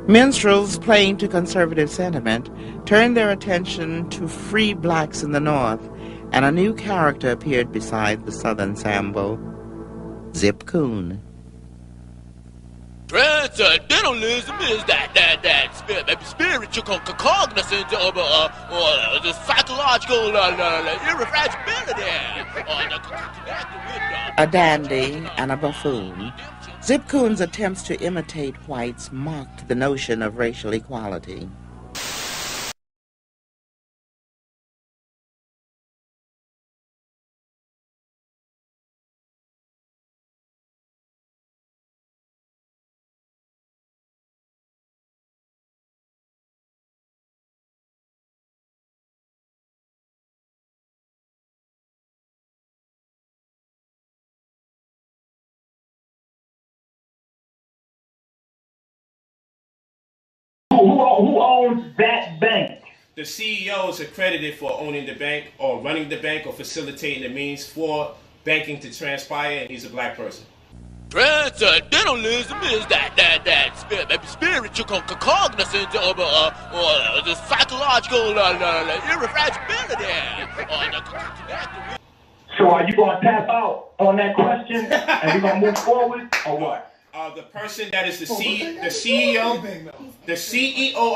Minstrels playing to conservative sentiment turned their attention to free blacks in the North, and a new character appeared beside the Southern Sambo, Zip Coon. Transcendentalism is that spiritual cognizance of the psychological irrefragility. A dandy and a buffoon, Zip Coon's attempts to imitate whites mocked the notion of racial equality. Who owns that bank? The CEO is accredited for owning the bank or running the bank or facilitating the means for banking to transpire, and he's a black person. Transcendentalism is that spiritual cognizance of the psychological irrefragility. So are you going to tap out on that question and we're going to move forward or what? The person that is the CEO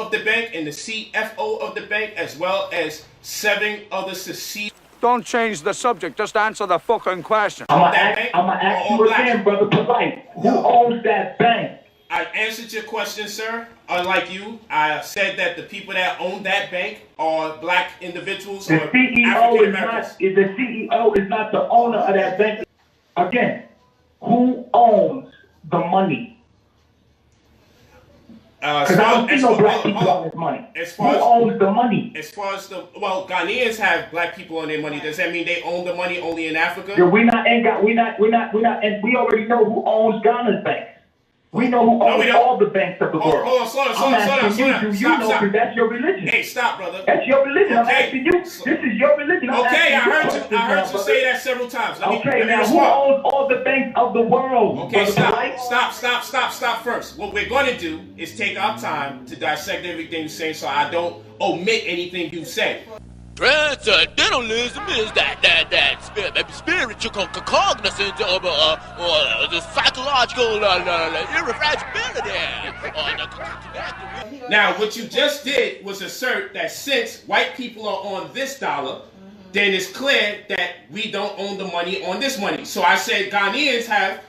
of the bank and the CFO of the bank, as well as 7 others to see. Don't change the subject, just answer the fucking question. I'm going to ask you again, Brother Polight. Who owns that bank? I answered your question, sir. Unlike you, I said that the people that own that bank are black individuals or African Americans. The CEO is not the owner of that bank. Again, who owns the money? Because I don't see no black people on this money. Who owns the money? As far as Ghanaians have black people on their money. Does that mean they own the money only in Africa? Yeah, we already know who owns Ghana's banks. We know who owns all the banks of the world. Hold on, slow down. Stop. That's your religion. Hey, stop, brother. That's your religion. I'm asking you. This is your religion. Okay, I heard you say that several times. Let me who owns all the banks of the world? Okay, stop first. What we're going to do is take our time to dissect everything you're saying so I don't omit anything you said. Transcendentalism is that spiritual cognizance of the psychological irrefragility. Now, what you just did was assert that since white people are on this dollar, then it's clear that we don't own the money on this money. So I said Ghanaians have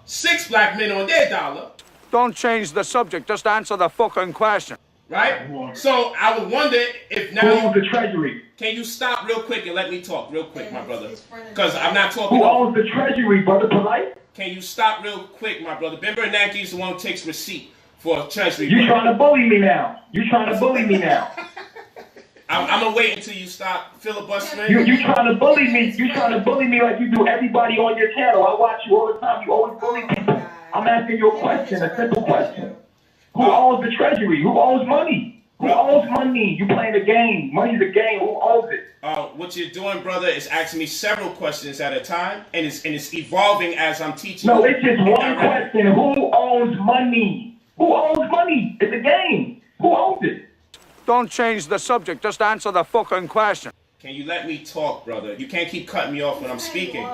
6 black men on their dollar. Don't change the subject, just answer the fucking question. Right? So I would wonder if now... Who owns the treasury? Can you stop real quick and let me talk real quick, my brother? Because I'm not talking... Who owns the treasury, Brother Polight? Can you stop real quick, my brother? Ben Bernanke is the one who takes receipt for treasury. You're trying to bully me now. I'm going to wait until you stop filibustering. You trying to bully me. You trying to bully me like you do everybody on your channel. I watch you all the time. You always bully people. I'm asking you a question, a simple question. Who owns the treasury? Who owns money? Who owns money? You playing a game. Money's a game. Who owns it? What you're doing, brother, is asking me several questions at a time, and it's evolving as I'm teaching. No, it's just one question. Who owns money? Who owns money? It's a game. Who owns it? Don't change the subject, just answer the fucking question. Can you let me talk, brother? You can't keep cutting me off when I'm speaking.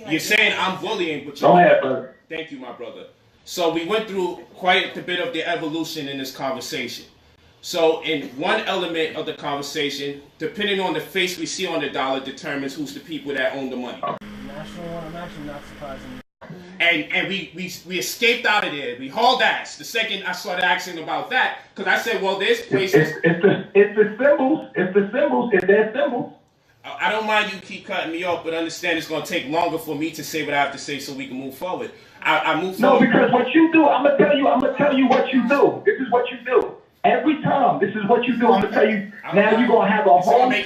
You're saying I'm bullying, but go ahead, brother. Thank you, my brother. So we went through quite a bit of the evolution in this conversation. So in one element of the conversation, depending on the face we see on the dollar determines who's the people that own the money. National one, I'm actually not surprised. And we escaped out of there. We hauled ass. The second I started asking about that, because I said, well, there's places. It's the symbols. It's their symbols. I don't mind you keep cutting me off, but understand it's going to take longer for me to say what I have to say so we can move forward. I move forward. No, because what you do, I'm gonna tell you what you do. This is what you do. Every time, this is what you do. I'm gonna tell you. Now you're gonna have a whole speech.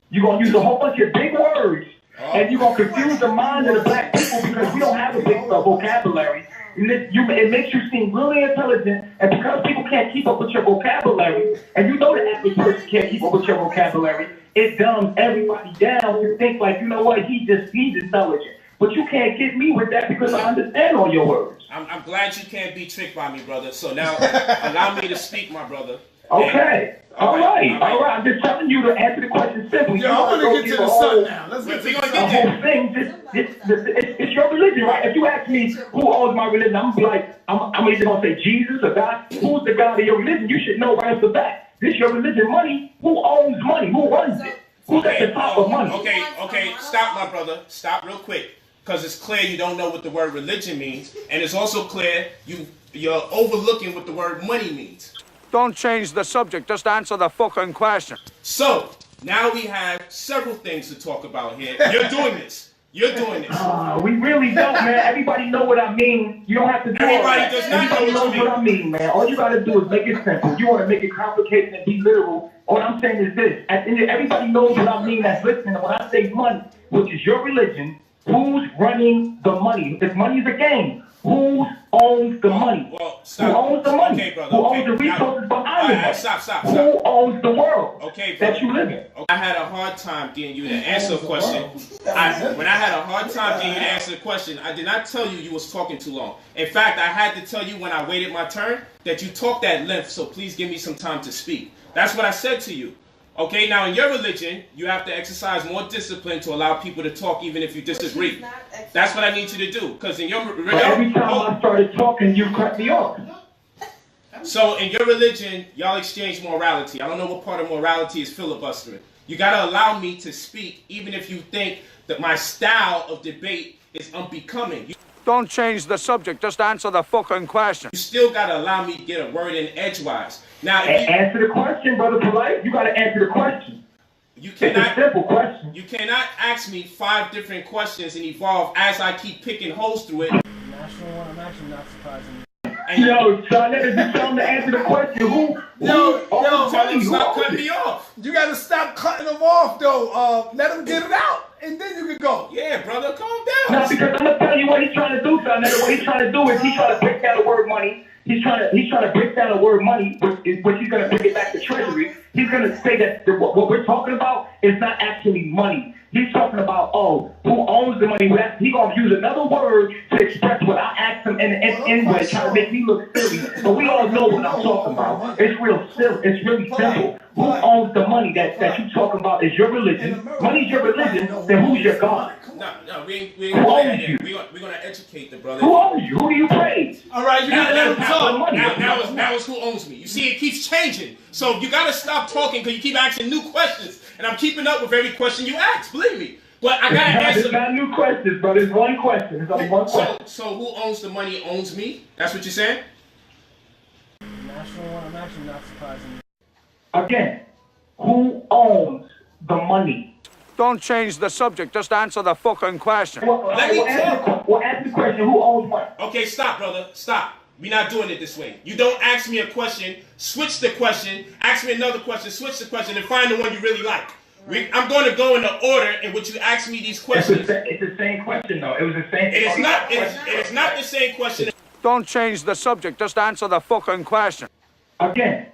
You're gonna use a whole bunch of big words, and you're gonna confuse the mind of the black people because we don't have a big vocabulary. It makes you seem really intelligent, and because people can't keep up with your vocabulary, and you know the average person can't keep up with your vocabulary, it dumbs everybody down to think like, you know what, he's intelligent. But you can't get me with that because I understand all your words. I'm glad you can't be tricked by me, brother. So now allow me to speak, my brother. Okay. All right. I'm just telling you to answer the question simply. Yo, I'm gonna get to the sun now. Let's get to the whole thing. It's your religion, right? If you ask me who owns my religion, I'm gonna be like, I'm either gonna say Jesus or God. Who's the God of your religion? You should know right off the bat. This your religion, money. Who owns money? Who runs it? Who's at the top of money? Okay. Stop, my brother. Stop real quick. Because it's clear you don't know what the word religion means. And it's also clear you're overlooking what the word money means. Don't change the subject, just answer the fucking question. So, now we have several things to talk about here. You're doing this. We really don't, man. Everybody know what I mean. You don't have to do Everybody all that. does not Everybody know knows what I mean, man. All you gotta do is make it simple. You want to make it complicated and be literal. All I'm saying is this. At the end of, everybody knows what I mean that's listening. And when I say money, which is your religion, who's running the money? If money is a game, who owns the money? Well, stop. Who owns the money? Okay, brother. Who owns the resources behind the money? Stop. Who owns the world that you live in? I had a hard time getting you to answer a question. When I had a hard time getting you to answer the question, I did not tell you was talking too long. In fact, I had to tell you when I waited my turn that you talked at length, so please give me some time to speak. That's what I said to you. Okay, now in your religion, you have to exercise more discipline to allow people to talk even if you disagree. That's what I need you to do. Because in your religion... Every time I started talking, you cut me off. So in your religion, y'all exchange morality. I don't know what part of morality is filibustering. You got to allow me to speak even if you think that my style of debate is unbecoming. Don't change the subject, just answer the fucking question. You still got to allow me to get a word in edgewise. Now, answer the question, Brother Polight. You got to answer the question. It's a simple question. You cannot ask me 5 different questions and evolve as I keep picking holes through it. National one, I'm actually not surprising. Yo, son, that is just tell him to answer the question. Stop cutting me off. You gotta stop cutting them off, though. Let him get it out, and then you can go. Yeah, brother, calm down. No, because I'm gonna tell you what he's trying to do, son. What he's trying to do is he's trying to break down the word money. He's trying to break down the word money, which he's gonna bring it back to treasury. He's gonna say that what we're talking about is not actually money. He's talking about, who owns the money? He's going to use another word to express what I asked him in English, trying to make me look silly. But we all know what I'm talking about. It's real simple. It's really simple. Who owns the money that you're talking about is your religion? Money's your religion, then who's your God? No, we who owns you? We're going to educate the brother. Who owns you? Who do you praise? All right, you got to let him talk. Now it's who owns me. You see, it keeps changing. So you got to stop talking because you keep asking new questions. And I'm keeping up with every question you ask, believe me. But I got to answer. It's not new questions, but it's one question. It's only one question. So who owns the money owns me? That's what you're saying? National one, I'm actually not surprising. Again, who owns the money? Don't change the subject, just answer the fucking question. Let me talk. Well, ask the question, who owns what? Okay, stop, brother. Stop. We're not doing it this way. You don't ask me a question, switch the question, ask me another question, switch the question, and find the one you really like. I'm going to go in the order in which you ask me these questions. It's the same question, though. It was the same. It is not. It is not the same question. Don't change the subject, just answer the fucking question. Again,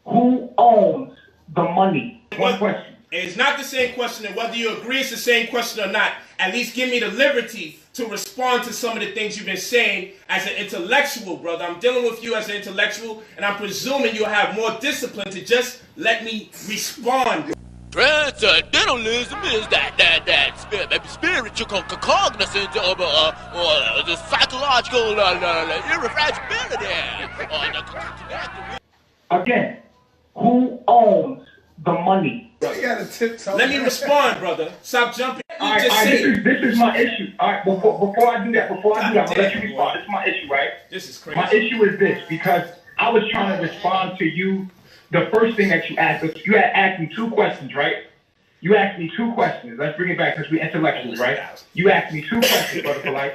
who owns the money? One question. It's not the same question, and whether you agree it's the same question or not, at least give me the liberty to respond to some of the things you've been saying as an intellectual, brother. I'm dealing with you as an intellectual, and I'm presuming you'll have more discipline to just let me respond. Transcendentalism is that spiritual cognizance of the psychological irrefragility. Again, who owns the money? Let me respond, brother. Stop jumping. All right, this is my issue. All right, before I do that, I'm going to let you respond. This is my issue, right? This is crazy. My issue is this, because I was trying to respond to you. The first thing that you asked, you had asked me 2 questions, right? You asked me 2 questions. Let's bring it back because we're intellectuals, right? You asked me 2 questions, Brother Polight.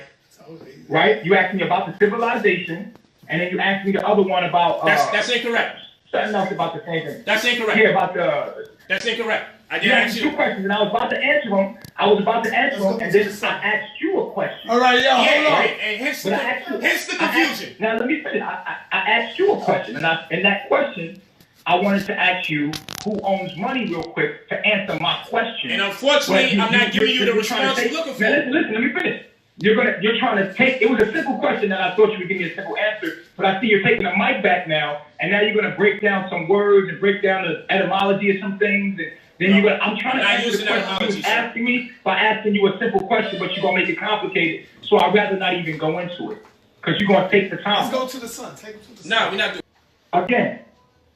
Right? You asked me about the civilization, and then you asked me the other one about... That's incorrect. Something else about the same thing. That's incorrect. Yeah, about the... That's incorrect. I did you ask asked you 2 questions, and I was about to answer them. And then I asked you a question. All right, hold on. Right? And hence the confusion. Now, let me finish. I asked you a question, and in that question, I wanted to ask you who owns money real quick to answer my question. And unfortunately, I'm not giving you the response you're looking for. Now, listen, let me finish. You're trying to take, it was a simple question that I thought you would give me a simple answer, but I see you're taking the mic back now, and now you're gonna break down some words and break down the etymology of some things, and then I'm trying to answer the question you was asking me by asking you a simple question, but you're gonna make it complicated, so I'd rather not even go into it, because you're gonna take the time. Let's go to the sun. Take him to the sun. Nah, we're not doing. Again,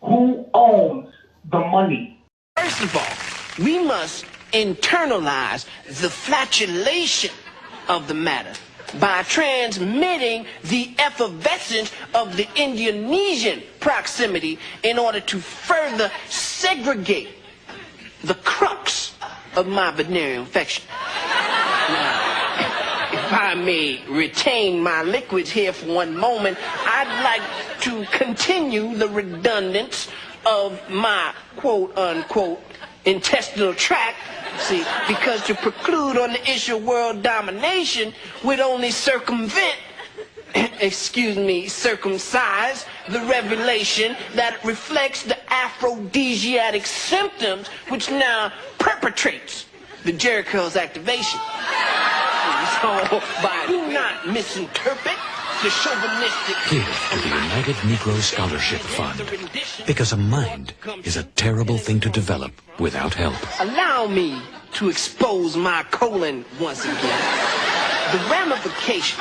who owns the money? First of all, we must internalize the flatulation of the matter by transmitting the effervescence of the Indonesian proximity in order to further segregate the crux of my venereal infection. Now, if I may retain my liquids here for one moment, I'd like to continue the redundance of my quote-unquote intestinal tract. See, because to preclude on the issue of world domination would only circumvent, circumcise the revelation that reflects the aphrodisiac symptoms which now perpetrates the Jericho's activation. So, do not misinterpret the chauvinistic... Give to the United Negro Scholarship Fund, because a mind is a terrible thing to develop without help. Allow me to expose my colon once again. The ramification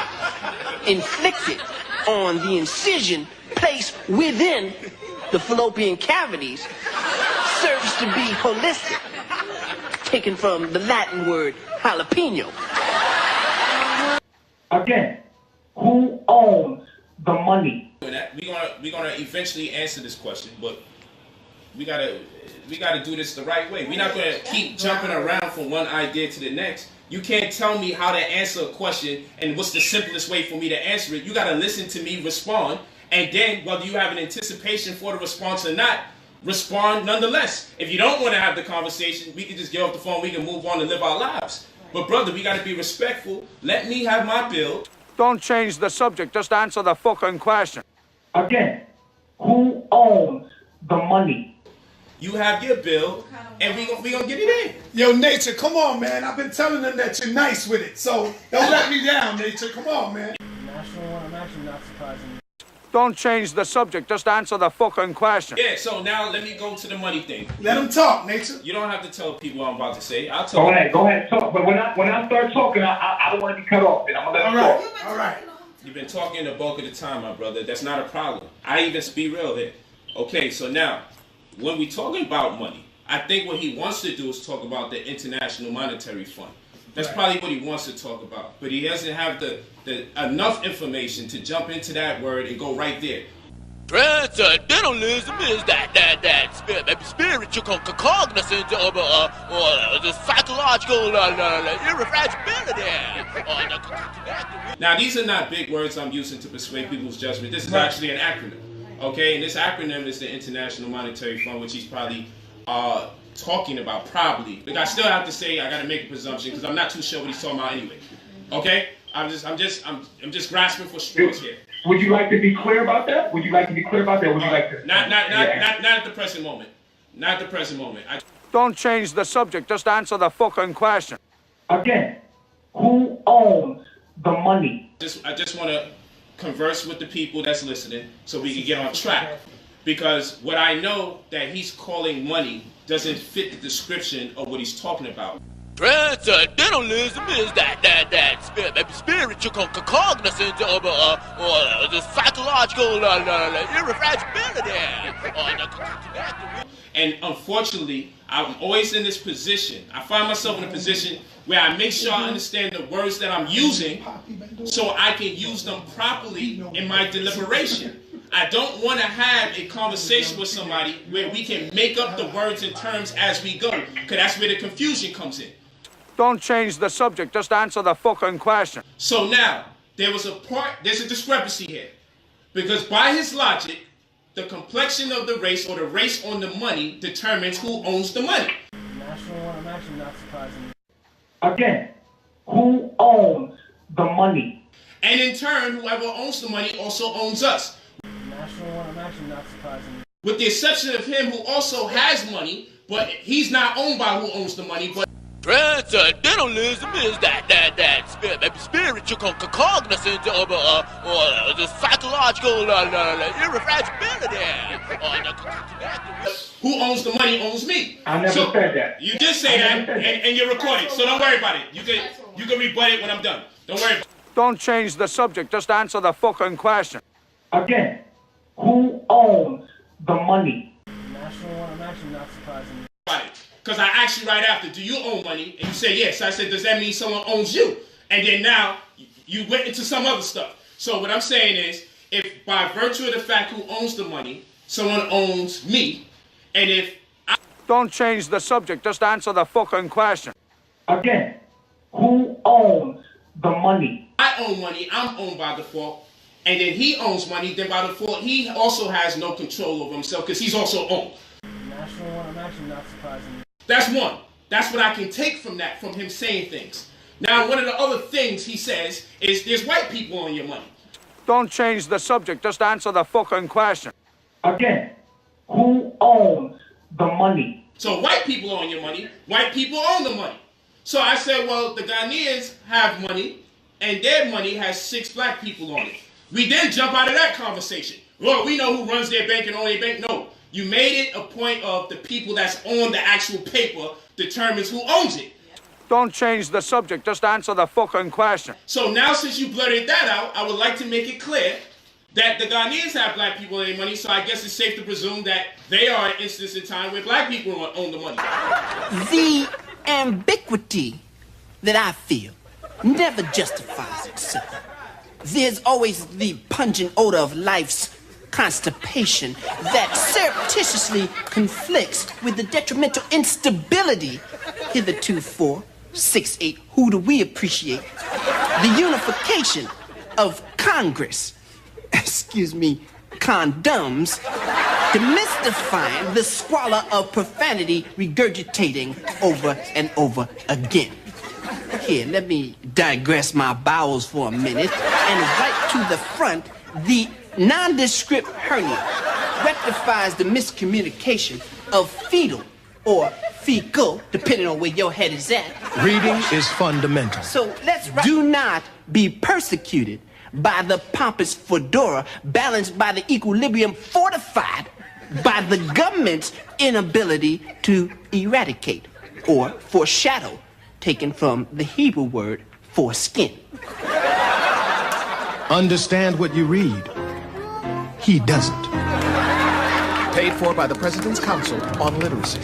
inflicted on the incision placed within the fallopian cavities serves to be holistic, taken from the Latin word jalapeno. Again, who owns the money? We're gonna eventually answer this question, but we gotta do this the right way. We're not gonna keep jumping around from one idea to the next. You can't tell me how to answer a question and what's the simplest way for me to answer it. You gotta listen to me respond, and then whether you have an anticipation for the response or not, respond nonetheless. If you don't want to have the conversation, we can just get off the phone. We can move on and live our lives. But brother, we gotta be respectful. Let me have my bill. Don't change the subject, just answer the fucking question. Again, who owns the money? You have your bill, and we gonna get it in. Yo, Nature, come on, man. I've been telling them that you're nice with it, so don't let me down, Nature. Come on, man. National one, I'm actually not surprised. Don't change the subject, just answer the fucking question. Yeah, so now let me go to the money thing. Let them talk, Nature. You don't have to tell people what I'm about to say. I'll tell you. Go ahead, talk. But when I start talking, I don't want to be cut off. Then I'm gonna let you talk. All right. You've been talking the bulk of the time, my brother. That's not a problem. I even be real there. Okay, so now, when we talking about money, I think what he wants to do is talk about the International Monetary Fund. That's probably what he wants to talk about. But he doesn't have the enough information to jump into that word and go right there. Transcendentalism is that spiritual cognizance of the psychological irrefragility. Now, these are not big words I'm using to persuade people's judgment. This is actually an acronym. Okay, and this acronym is the International Monetary Fund, which he's probably talking about, probably. But I still have to say I got to make a presumption because I'm not too sure what he's talking about anyway. Okay, I'm just grasping for straws here. Would you like to be clear about that? Would you like to be clear about that? Would you like to? Not at the present moment. Not at the present moment. Don't change the subject, just answer the fucking question. Again, who owns the money? I just want to converse with the people that's listening so we can get on track. Because what I know that he's calling money doesn't fit the description of what he's talking about. Transcendentalism is that spiritual cognizance of the psychological irrefragility. And unfortunately, I'm always in this position. I find myself in a position where I make sure I understand the words that I'm using so I can use them properly in my deliberation. I don't want to have a conversation with somebody where we can make up the words and terms as we go, because that's where the confusion comes in. Don't change the subject, just answer the fucking question. So now, there's a discrepancy here. Because by his logic, the complexion of the race or the race on the money determines who owns the money. National one, I'm actually not surprised. Again, who owns the money? And in turn, whoever owns the money also owns us. National one, I'm actually not surprised. With the exception of him who also has money, but he's not owned by who owns the money, but Transcendentalism is that spiritual cognizance of the psychological irrefragility. Who owns the money owns me. I never said that. You did say that, and you're recording, so don't worry about it. You can rebut it when I'm done. Don't worry about it. Don't change the subject, just answer the fucking question. Again, who owns the money? National one, I'm actually not surprising you. Because I asked you right after, do you own money? And you said yes. I said, does that mean someone owns you? And then now you went into some other stuff. So what I'm saying is, if by virtue of the fact who owns the money, someone owns me, and if I... Don't change the subject, just answer the fucking question. Again, who owns the money? I own money, I'm owned by default, and then he owns money, then by default, he also has no control over himself because he's also owned. National one, I'm actually not surprising you. That's one. That's what I can take from that, from him saying things. Now, one of the other things he says is there's white people on your money. Don't change the subject, just answer the fucking question. Again, who owns the money? So white people own your money, white people own the money. So I said, well, the Ghanaians have money, and their money has 6 black people on it. We then jump out of that conversation. Well, we know who runs their bank and own their bank. No. You made it a point of the people that's on the actual paper determines who owns it. Don't change the subject, just answer the fucking question. So now since you blurted that out, I would like to make it clear that the Ghanaians have black people in their money, so I guess it's safe to presume that they are an instance in time where black people own the money. The ambiguity that I feel never justifies itself. There's always the pungent odor of life's constipation that surreptitiously conflicts with the detrimental instability hitherto for 6-8. Who do we appreciate? The unification of Congress, excuse me, condoms, demystifying the squalor of profanity regurgitating over and over again. Here, let me digress my bowels for a minute and right to the front, the nondescript hernia rectifies the miscommunication of fetal or fecal, depending on where your head is at. Reading is fundamental. So do not be persecuted by the pompous fedora balanced by the equilibrium fortified by the government's inability to eradicate or foreshadow, taken from the Hebrew word for skin. Understand what you read. He doesn't. Paid for by the President's Council on Literacy.